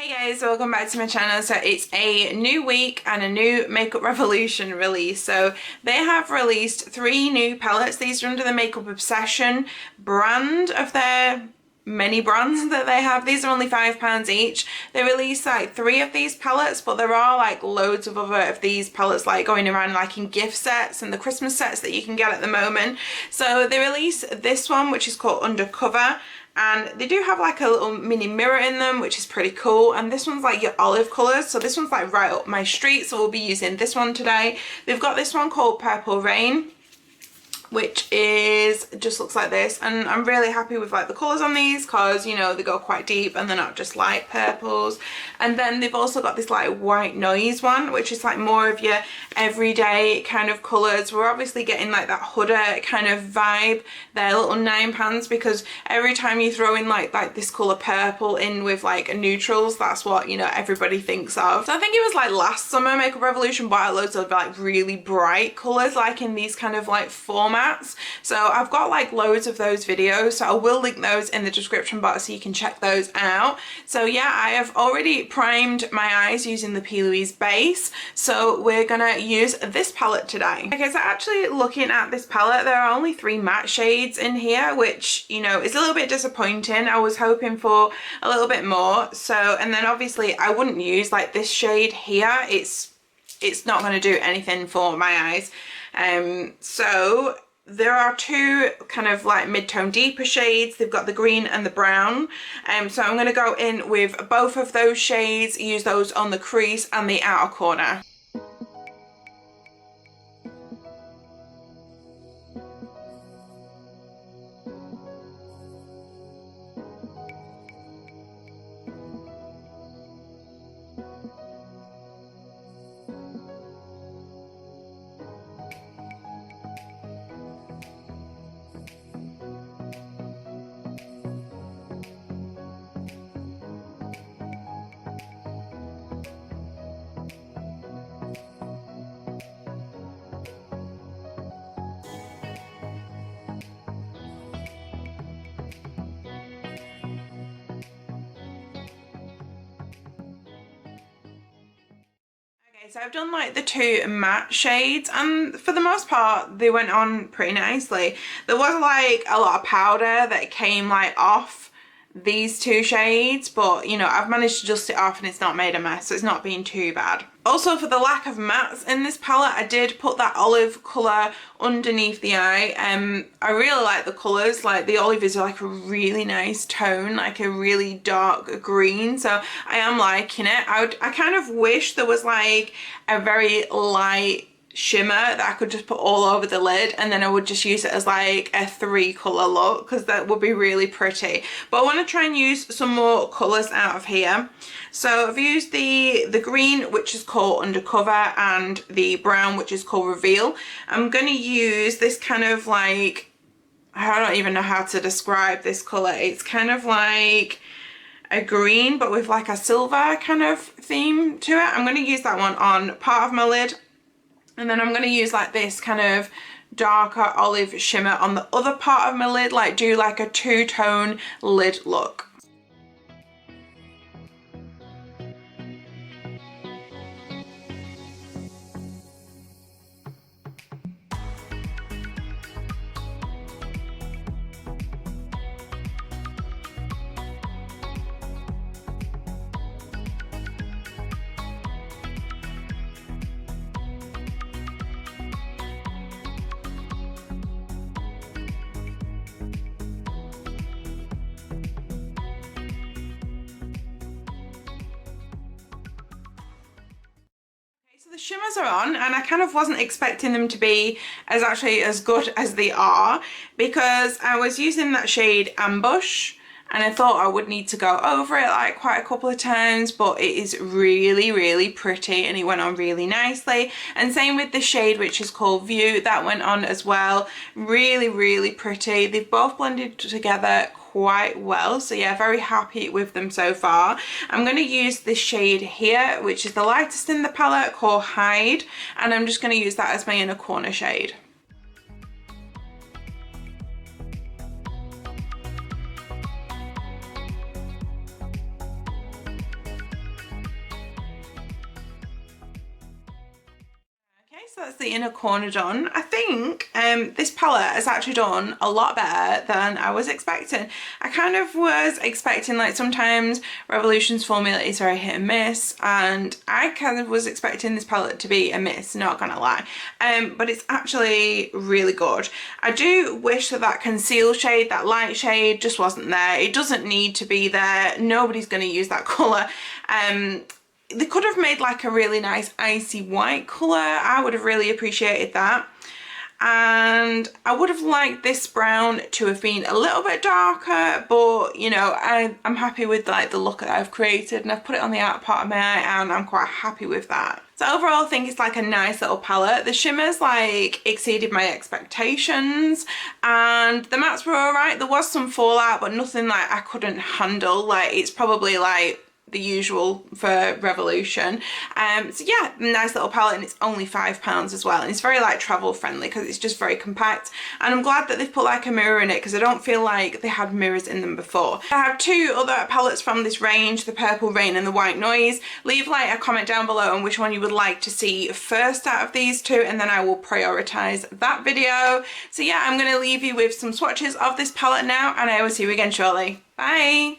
Hey guys, welcome back to my channel. So it's a new week and a new Makeup Revolution release. So they have released 3 new palettes. These are under the Makeup Obsession brand of their many brands that they have. These are only £5 each. They released like 3 of these palettes, but there are like loads of other of these palettes like going around like in gift sets and the Christmas sets that you can get at the moment. So they released this one, which is called Undercover. And they do have like a little mini mirror in them, which is pretty cool. And this one's like your olive colours. So this one's like right up my street. So we'll be using this one today. They've got this one called Purple Rain, which is just looks like this, and I'm really happy with like the colours on these because, you know, they go quite deep and they're not just light purples. And then they've also got this like White Noise one, which is like more of your everyday kind of colours. We're obviously getting like that Huda kind of vibe. They're little 9 pans because every time you throw in like this colour purple in with like neutrals, that's what, you know, everybody thinks of. So I think it was like last summer Makeup Revolution bought loads of like really bright colours like in these kind of like formats. So I've got like loads of those videos, so I will link those in the description box so you can check those out. So yeah, I have already primed my eyes using the P. Louise base, so we're gonna use this palette today. Okay, so actually looking at this palette, there are only 3 matte shades in here, which, you know, is a little bit disappointing. I was hoping for a little bit more. So, and then obviously I wouldn't use like this shade here. It's not going to do anything for my eyes. So there are 2 kind of like mid-tone deeper shades. They've got the green and the brown. So I'm going to go in with both of those shades, use those on the crease and the outer corner. So I've done like the 2 matte shades, and for the most part they went on pretty nicely. There was like a lot of powder that came like off these 2 shades, but you know, I've managed to dust it off and it's not made a mess, so it's not been too bad. Also, for the lack of mattes in this palette, I did put that olive colour underneath the eye. I really like the colours. Like the olive is like a really nice tone, like a really dark green, so I am liking it. I kind of wish there was like a very light shimmer that I could just put all over the lid, and then I would just use it as like a 3 colour look, because that would be really pretty. But I want to try and use some more colours out of here. So I've used the green, which is called Undercover, and the brown, which is called Reveal. I'm going to use this kind of like, I don't even know how to describe this colour. It's kind of like a green but with like a silver kind of theme to it. I'm going to use that one on part of my lid. And then I'm going to use like this kind of darker olive shimmer on the other part of my lid, like do like a 2-tone lid look. The shimmers are on, and I kind of wasn't expecting them to be as good as they are, because I was using that shade Ambush and I thought I would need to go over it like quite a couple of times, but it is really pretty and it went on really nicely. And same with the shade, which is called View, that went on as well. Really pretty. They've both blended together quite well, so yeah, very happy with them so far. I'm going to use this shade here, which is the lightest in the palette, called Hide, and I'm just going to use that as my inner corner shade. So that's the inner corner done. I think this palette has actually done a lot better than I was expecting. I kind of was expecting, like, sometimes Revolution's formula is very hit and miss, and I kind of was expecting this palette to be a miss, not gonna lie. But it's actually really good. I do wish that that conceal shade, that light shade, just wasn't there. It doesn't need to be there. Nobody's gonna use that colour. They could have made like a really nice icy white colour. I would have really appreciated that. And I would have liked this brown to have been a little bit darker, but you know, I'm happy with like the look that I've created, and I've put it on the outer part of my eye and I'm quite happy with that. So overall I think it's like a nice little palette. The shimmers like exceeded my expectations, and the mattes were alright. There was some fallout, but nothing like I couldn't handle. Like, it's probably like the usual for Revolution. So yeah, nice little palette, and it's only £5 as well, and it's very like travel friendly because it's just very compact, and I'm glad that they've put like a mirror in it because I don't feel like they had mirrors in them before. I have two other palettes from this range, the Purple Rain and the White Noise. Leave like a comment down below on which one you would like to see first out of these two, and then I will prioritise that video. So yeah, I'm going to leave you with some swatches of this palette now, and I will see you again shortly. Bye!